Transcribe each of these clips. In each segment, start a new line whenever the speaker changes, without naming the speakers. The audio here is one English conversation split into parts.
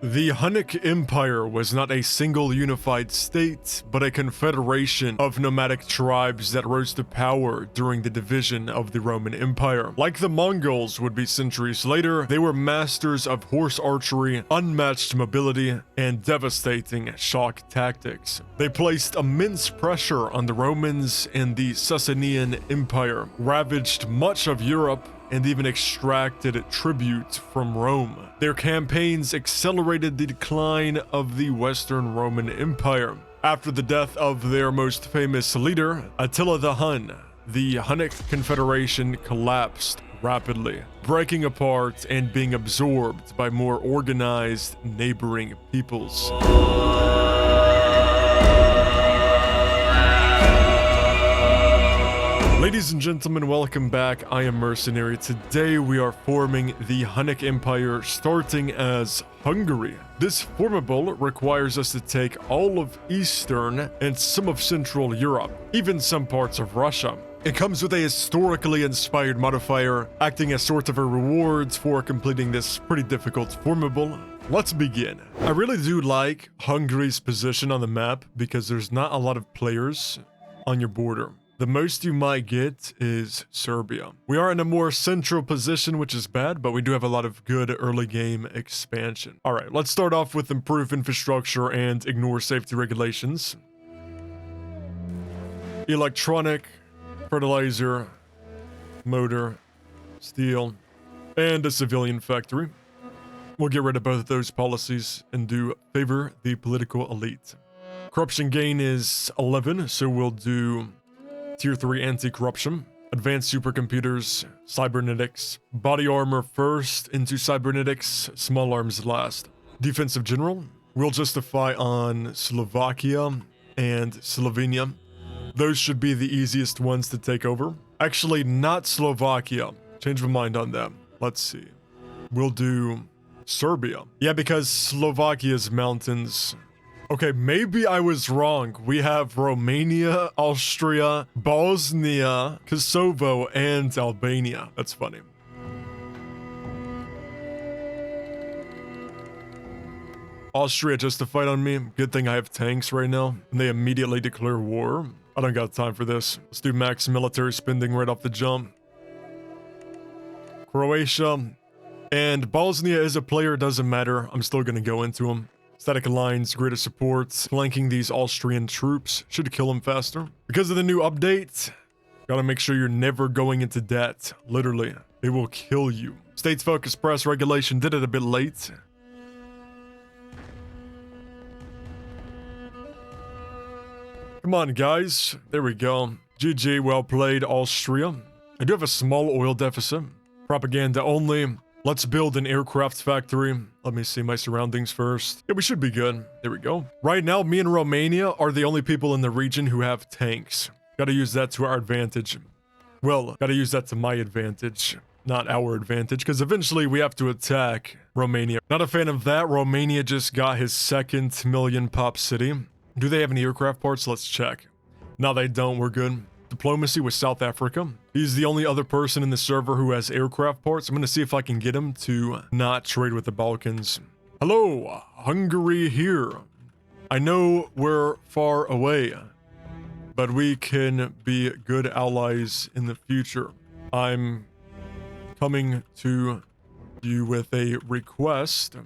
The Hunnic Empire was not a single unified state, but a confederation of nomadic tribes that rose to power during the division of the Roman Empire. Like the Mongols would be centuries later, they were masters of horse archery, unmatched mobility, and devastating shock tactics. They placed immense pressure on the Romans, and the Sasanian Empire ravaged much of Europe and even extracted tribute from Rome. Their campaigns accelerated the decline of the Western Roman Empire. After the death of their most famous leader, Attila the Hun, the Hunnic Confederation collapsed rapidly, breaking apart and being absorbed by more organized neighboring peoples. Ladies and gentlemen, welcome back. I am Mercenary. Today we are forming the Hunnic Empire, starting as Hungary. This formable requires us to take all of Eastern and some of Central Europe, even some parts of Russia. It comes with a historically inspired modifier, acting as sort of a reward for completing this pretty difficult formable. Let's begin. I really do like Hungary's position on the map because there's not a lot of players on your border. The most you might get is Serbia. We are in a more central position, which is bad, but we do have a lot of good early game expansion. All right, let's start off with improved infrastructure and ignore safety regulations. Electronic, fertilizer, motor, steel, and a civilian factory. We'll get rid of both of those policies and do favor the political elite. Corruption gain is 11, so we'll do Tier 3 anti-corruption, advanced supercomputers, cybernetics, body armor first into cybernetics, small arms last. Defensive general, we'll justify on Slovakia and Slovenia. Those should be the easiest ones to take over. Actually, not Slovakia. Change my mind on them. Let's see. We'll do Serbia. Yeah, because Slovakia's mountains. Okay, maybe I was wrong. We have Romania, Austria, Bosnia, Kosovo, and Albania. That's funny. Austria justified on me. Good thing I have tanks right now. And they immediately declare war. I don't got time for this. Let's do max military spending right off the jump. Croatia. And Bosnia is a player, doesn't matter. I'm still gonna go into them. Static lines, greater support, flanking these Austrian troops should kill them faster. Because of the new update, gotta make sure you're never going into debt. Literally, it will kill you. States focus press regulation did it a bit late. Come on, guys. There we go. GG, well played, Austria. I do have a small oil deficit. Propaganda only. Let's build an aircraft factory. Let me see my surroundings first. Yeah, we should be good. There we go. Right now, me and Romania are the only people in the region who have tanks. Gotta use that to our advantage. Well, gotta use that to my advantage, not our advantage, because eventually we have to attack Romania. Not a fan of that. Romania just got his second million pop city. Do they have any aircraft parts? Let's check. No, they don't. We're good. Diplomacy with South Africa. He's the only other person in the server who has aircraft parts. I'm going to see if I can get him to not trade with the Balkans. Hello, Hungary here. I know we're far away, but we can be good allies in the future. I'm coming to you with a request.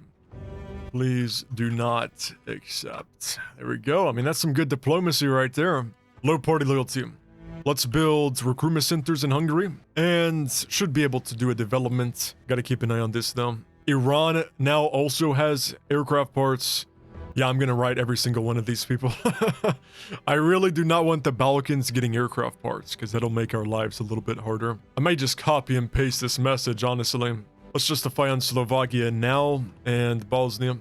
Please do not accept. There we go. I mean, that's some good diplomacy right there. Low party loyalty. Let's build recruitment centers in Hungary and should be able to do a development. Gotta keep an eye on this though. Iran now also has aircraft parts. Yeah, I'm gonna write every single one of these people. I really do not want the Balkans getting aircraft parts because that'll make our lives a little bit harder. I might just copy and paste this message, honestly. Let's justify on Slovakia now and Bosnia.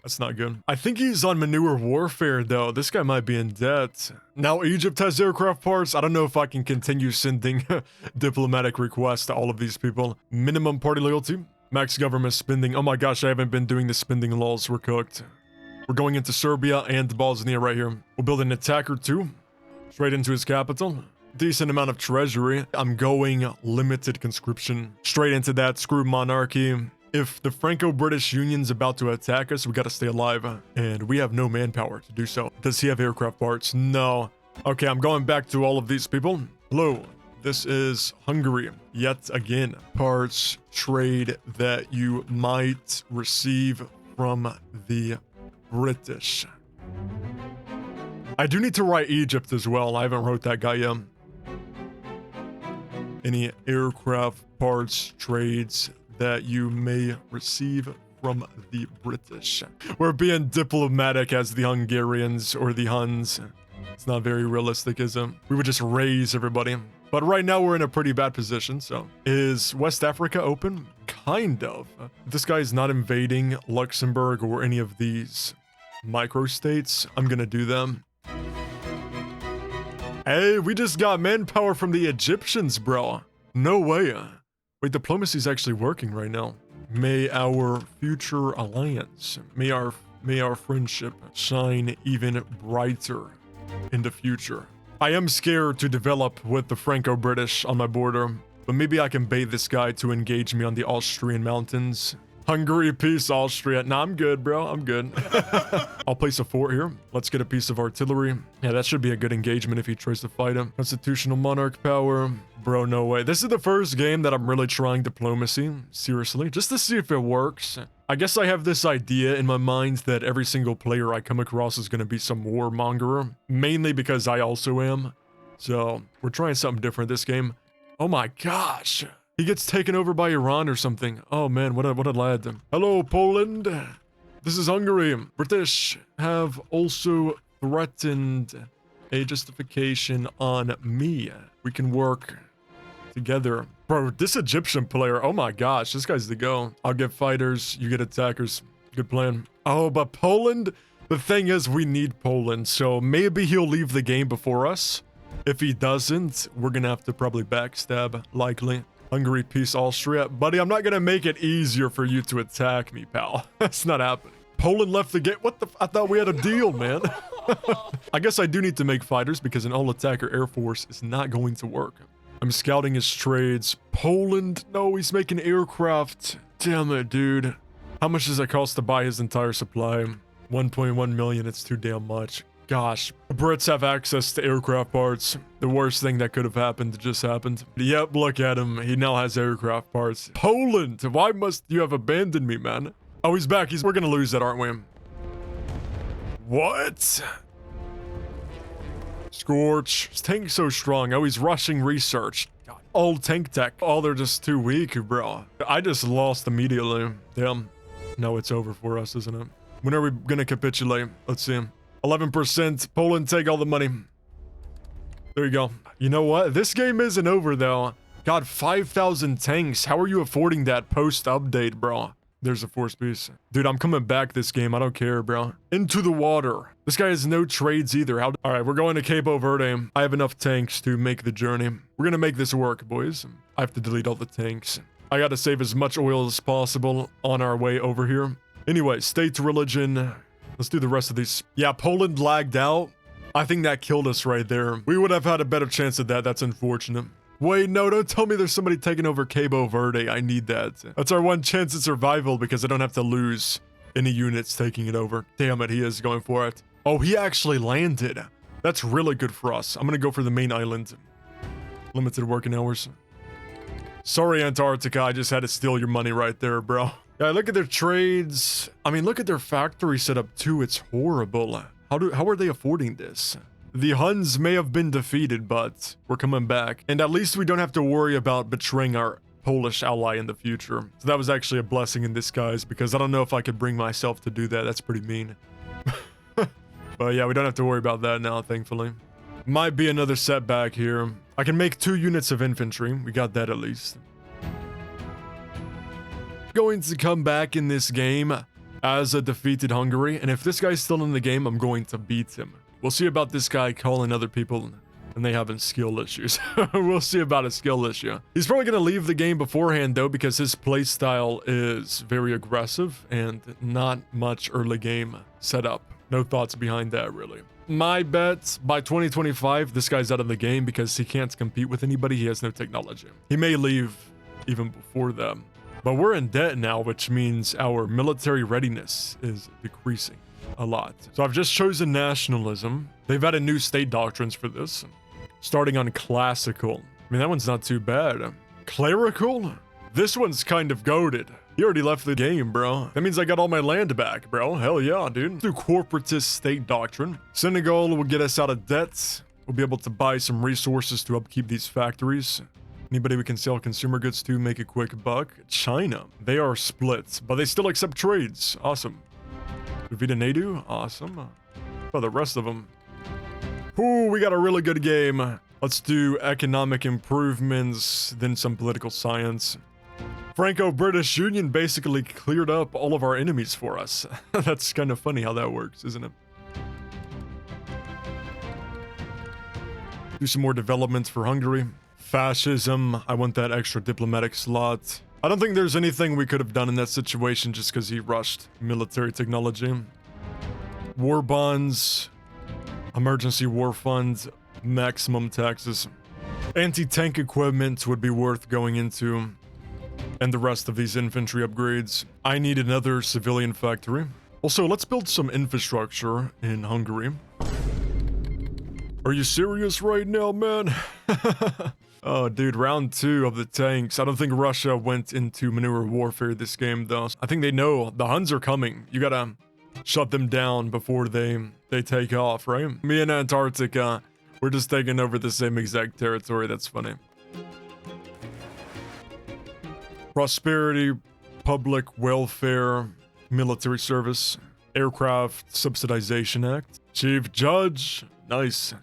That's not good. I think he's on manure warfare, though. This guy might be in debt. Now Egypt has aircraft parts. I don't know if I can continue sending diplomatic requests to all of these people. Minimum party loyalty. Max government spending. Oh my gosh, I haven't been doing the spending laws. We're cooked. We're going into Serbia and Bosnia right here. We'll build an attacker too. straight into his capital. Decent amount of treasury. I'm going limited conscription straight into that. Screw monarchy. If the Franco-British Union's about to attack us, we gotta stay alive. And we have no manpower to do so. Does he have aircraft parts? No. Okay, I'm going back to all of these people. Hello. This is Hungary. Yet again, parts trade that you might receive from the British. I do need to write Egypt as well. I haven't wrote that guy yet. Any aircraft parts trades that you may receive from the British. We're being diplomatic as the Hungarians or the Huns. It's not very realistic, is it? We would just raise everybody. But right now we're in a pretty bad position, so. Is West Africa open? Kind of. This guy is not invading Luxembourg or any of these microstates. I'm gonna do them. Hey, we just got manpower from the Egyptians, bro. No way. Wait, diplomacy's actually working right now. May our future alliance, may our friendship shine even brighter in the future. I am scared to develop with the Franco-British on my border, but maybe I can bait this guy to engage me on the Austrian mountains. Hungary, peace, Austria. Nah, I'm good, bro. I'm good. I'll place a fort here. Let's get a piece of artillery. Yeah, that should be a good engagement if he tries to fight him. Constitutional monarch power. Bro, no way. This is the first game that I'm really trying diplomacy. Seriously, just to see if it works. I guess I have this idea in my mind that every single player I come across is going to be some warmongerer. Mainly because I also am. So, we're trying something different this game. Oh my gosh. He gets taken over by Iran or something. Oh man, what a lad. Hello, Poland. This is Hungary. British have also threatened a justification on me. We can work together. Bro, this Egyptian player, oh my gosh, this guy's the go. I'll get fighters, you get attackers. Good plan. Oh, but Poland? The thing is, we need Poland, so maybe he'll leave the game before us. If he doesn't, we're gonna have to probably backstab, likely. Hungary, peace, Austria. Buddy, I'm not gonna make it easier for you to attack me, pal. That's not happening. Poland left the game. What the? I thought we had a deal, man. I guess I do need to make fighters because an all-attacker air force is not going to work. I'm scouting his trades. Poland? No, he's making aircraft. Damn it, dude. How much does it cost to buy his entire supply? 1.1 million. It's too damn much. Gosh, the Brits have access to aircraft parts. The worst thing that could have happened just happened. Yep, look at him. He now has aircraft parts. Poland, why must you have abandoned me, man? Oh, he's back. We're gonna lose that, aren't we? What? Scorch. His tank's so strong. Oh, he's rushing research. God. All tank tech. Oh, they're just too weak, bro. I just lost immediately. Damn. No, it's over for us, isn't it? When are we gonna capitulate? Let's see. 11%. Poland, take all the money. There you go. You know what? This game isn't over, though. God, 5,000 tanks. How are you affording that post-update, bro? There's a force piece. Dude, I'm coming back this game. I don't care, bro. Into the water. This guy has no trades either. All right, we're going to Capo Verde. I have enough tanks to make the journey. We're gonna make this work, boys. I have to delete all the tanks. I gotta save as much oil as possible on our way over here. Anyway, state religion. Let's do the rest of these. Yeah, Poland lagged out. I think that killed us right there. We would have had a better chance at that. That's unfortunate. Wait, no, don't tell me there's somebody taking over Cabo Verde. I need that. That's our one chance at survival because I don't have to lose any units taking it over. Damn it, he is going for it. Oh, he actually landed. That's really good for us. I'm gonna go for the main island. Limited working hours. Sorry, Antarctica. I just had to steal your money right there, bro. Yeah, look at their trades. I mean, look at their factory setup too. It's horrible. How are they affording this? The Huns may have been defeated, but we're coming back. And at least we don't have to worry about betraying our Polish ally in the future. So that was actually a blessing in disguise because I don't know if I could bring myself to do that. That's pretty mean. But yeah, we don't have to worry about that now, thankfully. Might be another setback here. I can make 2 units of infantry. We got that at least. Going to come back in this game as a defeated Hungary, and if this guy's still in the game, I'm going to beat him. We'll see about this guy calling other people and they having skill issues. We'll see about a skill issue. He's probably going to leave the game beforehand though because his playstyle is very aggressive and not much early game setup. No thoughts behind that really. My bet, by 2025, this guy's out of the game because he can't compete with anybody. He has no technology. He may leave even before them. But we're in debt now, which means our military readiness is decreasing a lot. So I've just chosen nationalism. They've added new state doctrines for this. Starting on classical. I mean, that one's not too bad. Clerical? This one's kind of goated. He already left the game, bro. That means I got all my land back, bro. Hell yeah, dude. Through corporatist state doctrine. Senegal will get us out of debt. We'll be able to buy some resources to upkeep these factories. Anybody we can sell consumer goods to, make a quick buck. China. They are split, but they still accept trades. Awesome. Vita Nadu. Awesome. How about the rest of them? Ooh, we got a really good game. Let's do economic improvements, then some political science. Franco-British Union basically cleared up all of our enemies for us. That's kind of funny how that works, isn't it? Do some more developments for Hungary. Fascism, I want that extra diplomatic slot. I don't think there's anything we could have done in that situation just because he rushed military technology. War bonds, emergency war fund, maximum taxes. Anti-tank equipment would be worth going into. And the rest of these infantry upgrades. I need another civilian factory. Also, let's build some infrastructure in Hungary. Are you serious right now, man? Oh, dude, round 2 of the tanks. I don't think Russia went into maneuver warfare this game, though. I think they know the Huns are coming. You gotta shut them down before they take off, right? Me and Antarctica, we're just taking over the same exact territory. That's funny. Prosperity, public welfare, military service, aircraft subsidization act, chief judge, nice.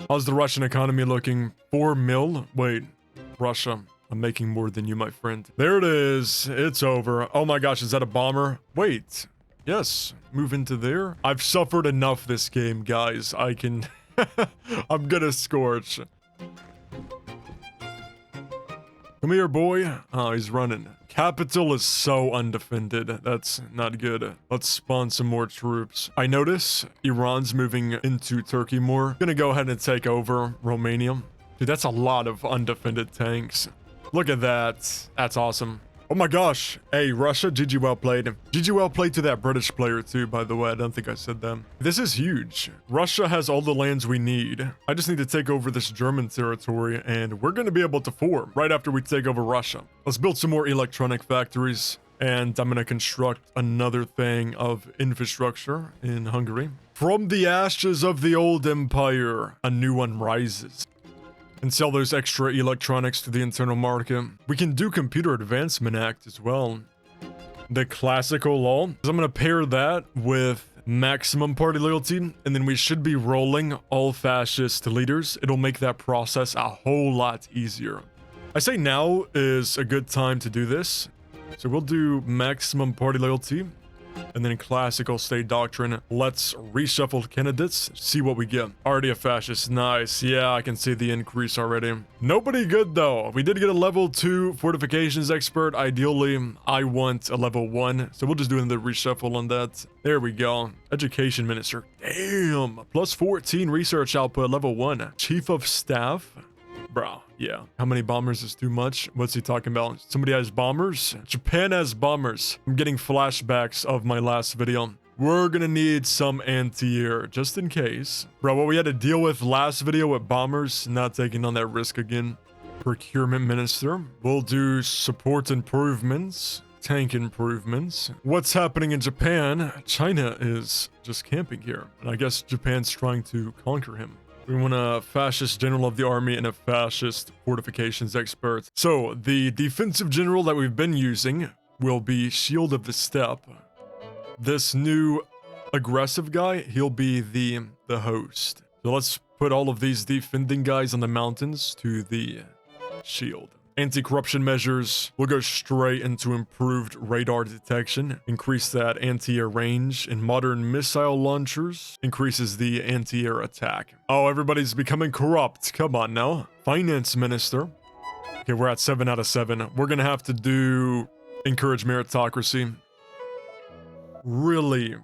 How's the Russian economy looking? 4 mil? Wait, Russia, I'm making more than you, my friend. There it is, it's over. Oh my gosh, is that a bomber? Wait, yes, move into there. I've suffered enough this game, guys. I can, I'm gonna scorch. Come here, boy. Oh, he's running. Capital is so undefended. That's not good. Let's spawn some more troops. I notice Iran's moving into Turkey more. Gonna go ahead and take over Romania. Dude, that's a lot of undefended tanks. Look at that. That's awesome. Oh my gosh. Hey, Russia, GG well played. GG well played to that British player too, by the way. I don't think I said that. This is huge. Russia has all the lands we need. I just need to take over this German territory and we're going to be able to form right after we take over Russia. Let's build some more electronic factories and I'm going to construct another thing of infrastructure in Hungary. From the ashes of the old empire, a new one rises. And sell those extra electronics to the internal market. We can do Computer Advancement Act as well. The classical law. I'm going to pair that with maximum party loyalty, and then we should be rolling all fascist leaders. It'll make that process a whole lot easier. I say now is a good time to do this. So we'll do maximum party loyalty. And then classical state doctrine. Let's reshuffle candidates, see what we get. Already a fascist, nice. Yeah, I can see the increase already. Nobody good though. We did get a level 2 fortifications expert. Ideally, I want a level 1. So we'll just do another reshuffle on that. There we go. Education minister. Damn. Plus 14 research output, level 1. Chief of staff. Bro, yeah. How many bombers is too much? What's he talking about? Somebody has bombers? Japan has bombers. I'm getting flashbacks of my last video. We're gonna need some anti-air, just in case. Bro, what we had to deal with last video with bombers, not taking on that risk again. Procurement minister. We'll do support improvements. Tank improvements. What's happening in Japan? China is just camping here. And I guess Japan's trying to conquer him. We want a fascist general of the army and a fascist fortifications expert. So the defensive general that we've been using will be Shield of the Steppe. This new aggressive guy, he'll be the host. So let's put all of these defending guys on the mountains to the shield. Anti-corruption measures will go straight into improved radar detection, increase that anti-air range, and modern missile launchers increases the anti-air attack. Oh, everybody's becoming corrupt. Come on now. Finance minister. Okay, we're at 7 out of 7. We're gonna have to do encourage meritocracy. Really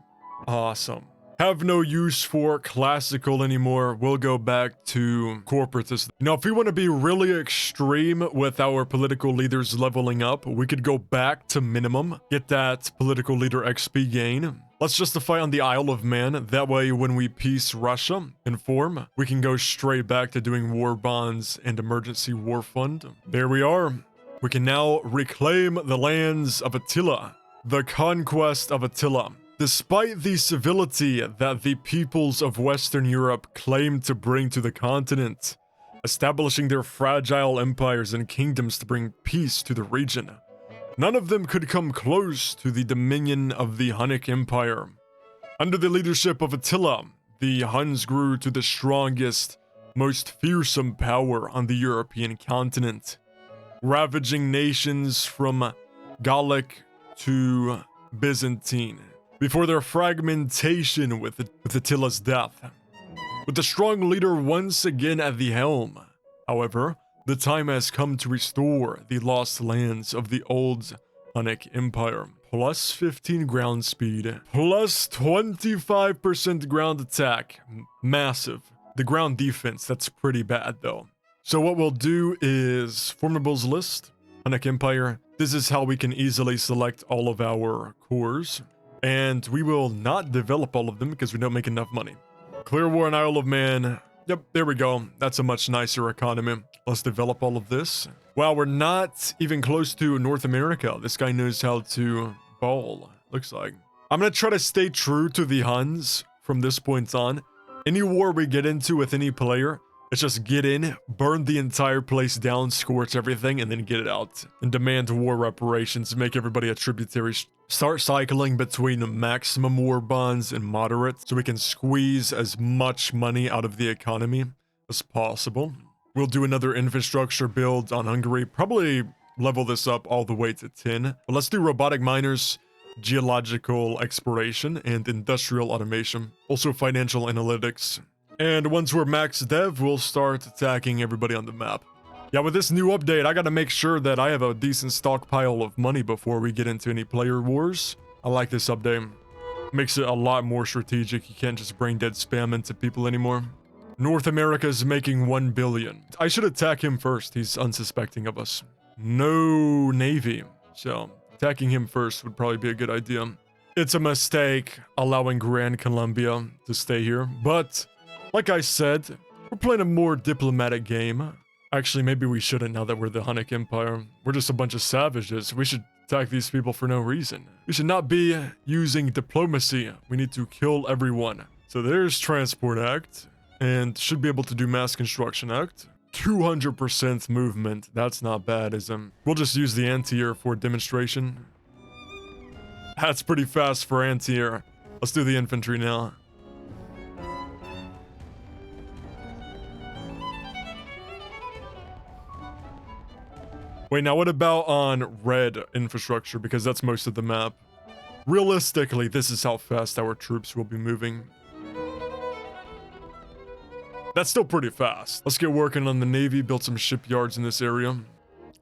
awesome. have no use for classical anymore. We'll go back to corporatist. Now, if we want to be really extreme with our political leaders leveling up, we could go back to minimum, get that political leader XP gain. Let's justify on the Isle of Man. That way, when we peace Russia and form, we can go straight back to doing war bonds and emergency war fund. There we are. We can now reclaim the lands of Attila. The conquest of Attila. Despite the civility that the peoples of Western Europe claimed to bring to the continent, establishing their fragile empires and kingdoms to bring peace to the region, none of them could come close to the dominion of the Hunnic Empire. Under the leadership of Attila, the Huns grew to the strongest, most fearsome power on the European continent, ravaging nations from Gallic to Byzantine, before their fragmentation with Attila's death. With the strong leader once again at the helm, however, the time has come to restore the lost lands of the old Hunnic Empire. Plus 15 ground speed, plus 25% ground attack. Massive. The ground defense, that's pretty bad though. So what we'll do is Formables list, Hunnic Empire. This is how we can easily select all of our cores. And we will not develop all of them because we don't make enough money. Clear War and Isle of Man. Yep, there we go. That's a much nicer economy. Let's develop all of this. Wow, we're not even close to North America. This guy knows how to ball, looks like. I'm going to try to stay true to the Huns from this point on. Any war we get into with any player, let's just get in, burn the entire place down, scorch everything, and then get it out. And demand war reparations, make everybody a tributary. Start cycling between maximum war bonds and moderate, so we can squeeze as much money out of the economy as possible. We'll do another infrastructure build on Hungary, probably level this up all the way to 10. But let's do robotic miners, geological exploration, and industrial automation. Also financial analytics. And once we're max dev, we'll start attacking everybody on the map. Yeah, with this new update, I gotta make sure that I have a decent stockpile of money before we get into any player wars. I like this update. Makes it a lot more strategic. You can't just brain dead spam into people anymore. North America is making 1 billion. I should attack him first. He's unsuspecting of us. No navy. So attacking him first would probably be a good idea. It's a mistake allowing Grand Columbia to stay here. But like I said, we're playing a more diplomatic game. Actually, maybe we shouldn't now that we're the Hunnic Empire. We're just a bunch of savages. We should attack these people for no reason. We should not be using diplomacy. We need to kill everyone. So there's Transport Act. And should be able to do Mass Construction Act. 200% movement. That's not bad, is it? We'll just use the anti-air for demonstration. That's pretty fast for anti-air. Let's do the infantry now. Wait, now what about on red infrastructure? Because that's most of the map. Realistically, this is how fast our troops will be moving. That's still pretty fast. Let's get working on the Navy, build some shipyards in this area.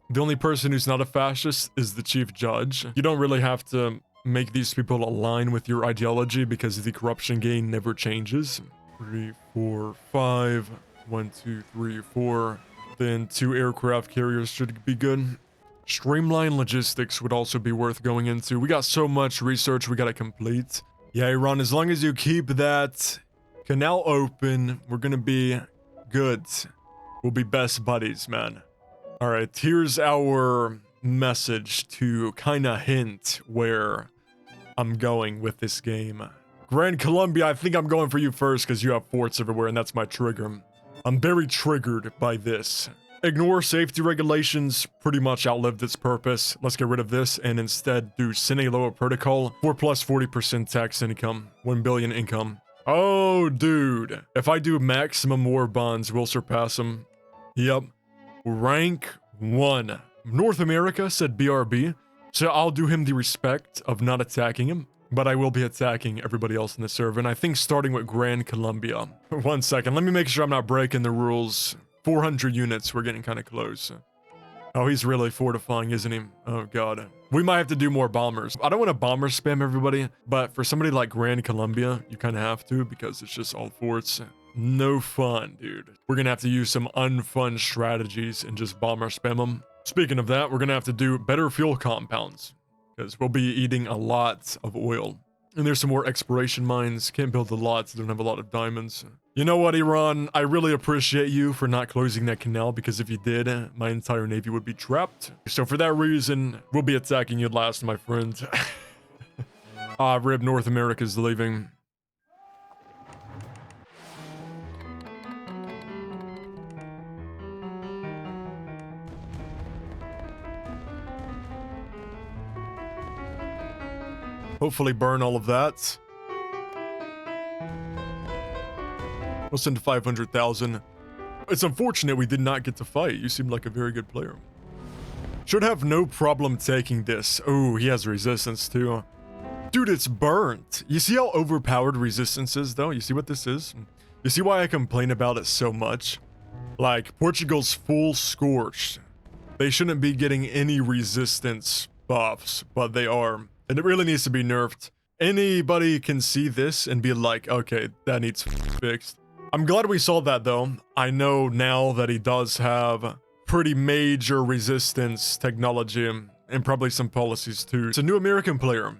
The only person who's not a fascist is the chief judge. You don't really have to make these people align with your ideology because the corruption gain never changes. 3, 4, 5. 1, 2, 3, 4. Then 2 aircraft carriers should be good. Streamline logistics would also be worth going into. We got so much research we gotta complete. Yeah, Iran, as long as you keep that canal open, we're gonna be good. We'll be best buddies, man. All right, here's our message to kind of hint where I'm going with this game. Grand Columbia, I think I'm going for you first because you have forts everywhere and that's my trigger. I'm very triggered by this. Ignore safety regulations, pretty much outlived its purpose. Let's get rid of this and instead do Sinaloa Protocol for plus 40% tax income, 1 billion income. Oh, dude. If I do maximum war bonds, we'll surpass them. Yep. Rank 1. North America said BRB, so I'll do him the respect of not attacking him. But I will be attacking everybody else in the server, and I think starting with Grand Columbia. 1 second, let me make sure I'm not breaking the rules. 400 units, we're getting kind of close. Oh, he's really fortifying, isn't he? Oh, God. We might have to do more bombers. I don't want to bomber spam everybody, but for somebody like Grand Columbia, you kind of have to because it's just all forts. No fun, dude. We're going to have to use some unfun strategies and just bomber spam them. Speaking of that, we're going to have to do better fuel compounds because we'll be eating a lot of oil. And there's some more exploration mines. Can't build a lot, so don't have a lot of diamonds. You know what, Iran? I really appreciate you for not closing that canal, because if you did, my entire navy would be trapped. So for that reason, we'll be attacking you last, my friend. Rib, North America's leaving. Hopefully burn all of that. We'll send 500,000. It's unfortunate we did not get to fight. You seem like a very good player. Should have no problem taking this. Oh, he has resistance too. Dude, it's burnt. You see how overpowered resistance is though? You see what this is? You see why I complain about it so much? Like, Portugal's full scorched. They shouldn't be getting any resistance buffs, but they are. And it really needs to be nerfed. Anybody can see this and be like, okay, that needs fixed. I'm glad we saw that though. I know now that he does have pretty major resistance technology and probably some policies too. It's a new American player.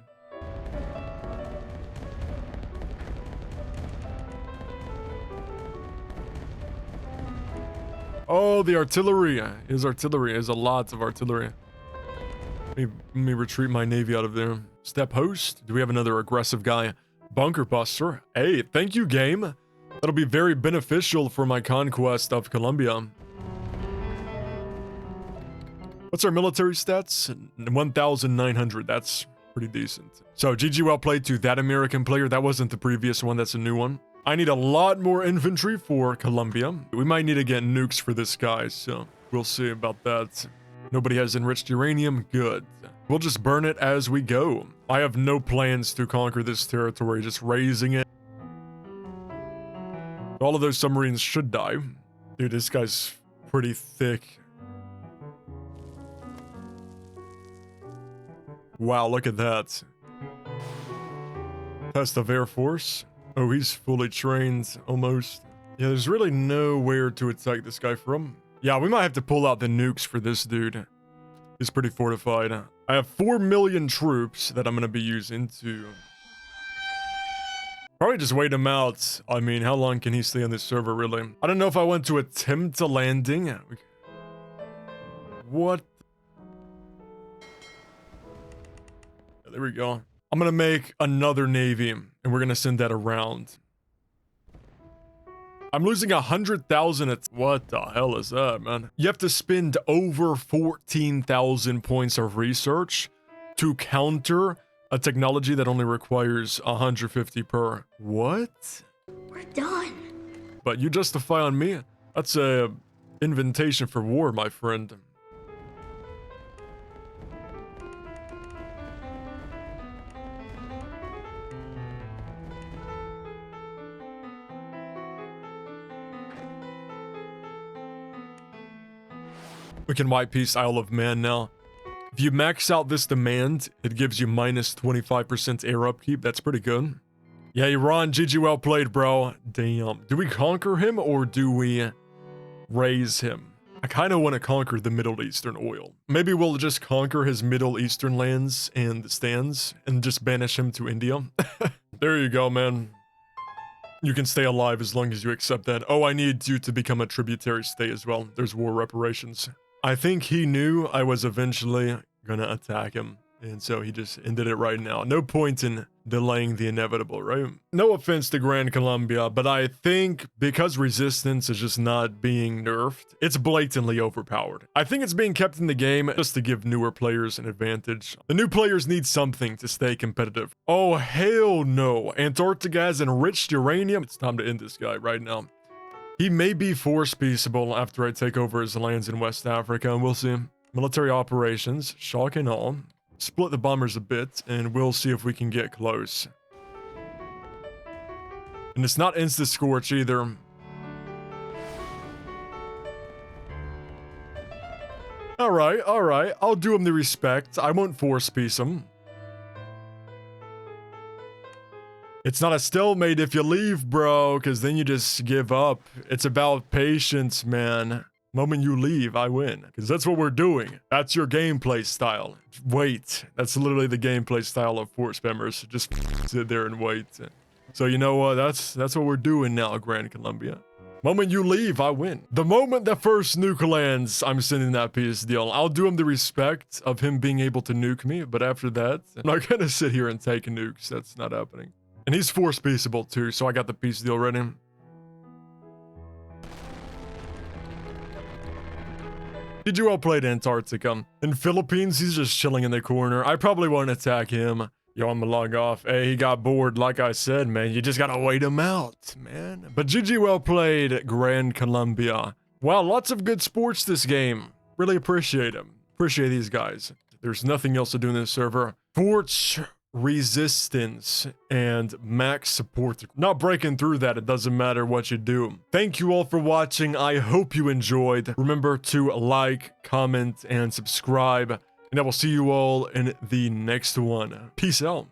Oh, the artillery. His artillery is a lot of artillery. Let me retreat my navy out of there. Step host. Do we have another aggressive guy? Bunker buster. Hey, thank you, game. That'll be very beneficial for my conquest of Colombia. What's our military stats? 1,900. That's pretty decent. So, GG well played to that American player. That wasn't the previous one. That's a new one. I need a lot more infantry for Colombia. We might need to get nukes for this guy, so we'll see about that. Nobody has enriched uranium. Good. We'll just burn it as we go. I have no plans to conquer this territory, just raising it. All of those submarines should die. Dude, this guy's pretty thick. Wow, look at that. Test of Air Force. Oh, he's fully trained, almost. Yeah, there's really nowhere to attack this guy from. Yeah, we might have to pull out the nukes for this dude. He's pretty fortified. I have 4 million troops that I'm going to be using to... Probably just wait him out. I mean, how long can he stay on this server, really? I don't know if I want to attempt a landing. What? There we go. I'm gonna make another navy, and we're gonna send that around. I'm losing 100,000 at... What the hell is that, man? You have to spend over 14,000 points of research to counter a technology that only requires 150 per. What?
We're done.
But you justify on me? That's a invitation for war, my friend. We can white piece Isle of Man now. If you max out this demand, it gives you minus 25% air upkeep. That's pretty good. Yeah, Iran, GG well played, bro. Damn. Do we conquer him or do we raise him? I kind of want to conquer the Middle Eastern oil. Maybe we'll just conquer his Middle Eastern lands and stands and just banish him to India. There you go, man. You can stay alive as long as you accept that. Oh, I need you to become a tributary state as well. There's war reparations. I think he knew I was eventually gonna attack him, and so he just ended it right now. No point in delaying the inevitable, right? No offense to Grand Columbia, but I think because resistance is just not being nerfed, it's blatantly overpowered. I think it's being kept in the game just to give newer players an advantage. The new players need something to stay competitive. Oh, hell no. Antarctica has enriched uranium. It's time to end this guy right now. He may be force peaceable after I take over his lands in West Africa, and we'll see. Military operations, shock and all. Split the bombers a bit, and we'll see if we can get close. And it's not insta-scorch either. All right, all right. I'll do him the respect. I won't force peace him. It's not a stalemate if you leave, bro, because then you just give up. It's about patience, man. Moment you leave, I win. Because that's what we're doing. That's your gameplay style. Wait. That's literally the gameplay style of fort spammers. Just sit there and wait. So you know what? That's what we're doing now, Grand Columbia. Moment you leave, I win. The moment the first nuke lands, I'm sending that peace deal. I'll do him the respect of him being able to nuke me, but after that, I'm not gonna sit here and take nukes. That's not happening. And he's force peaceable too, so I got the peace deal ready. Did you well played Antarctica? In Philippines, he's just chilling in the corner. I probably won't attack him. Yo, I'm gonna log off. Hey, he got bored, like I said, man. You just gotta wait him out, man. But GG well played, Grand Columbia. Wow, lots of good sports this game. Really appreciate him. Appreciate these guys. There's nothing else to do in this server. Forts resistance and max support. Not breaking through that, it doesn't matter what you do. Thank you all for watching. I hope you enjoyed. Remember to like, comment, and subscribe. And I will see you all in the next one. Peace out.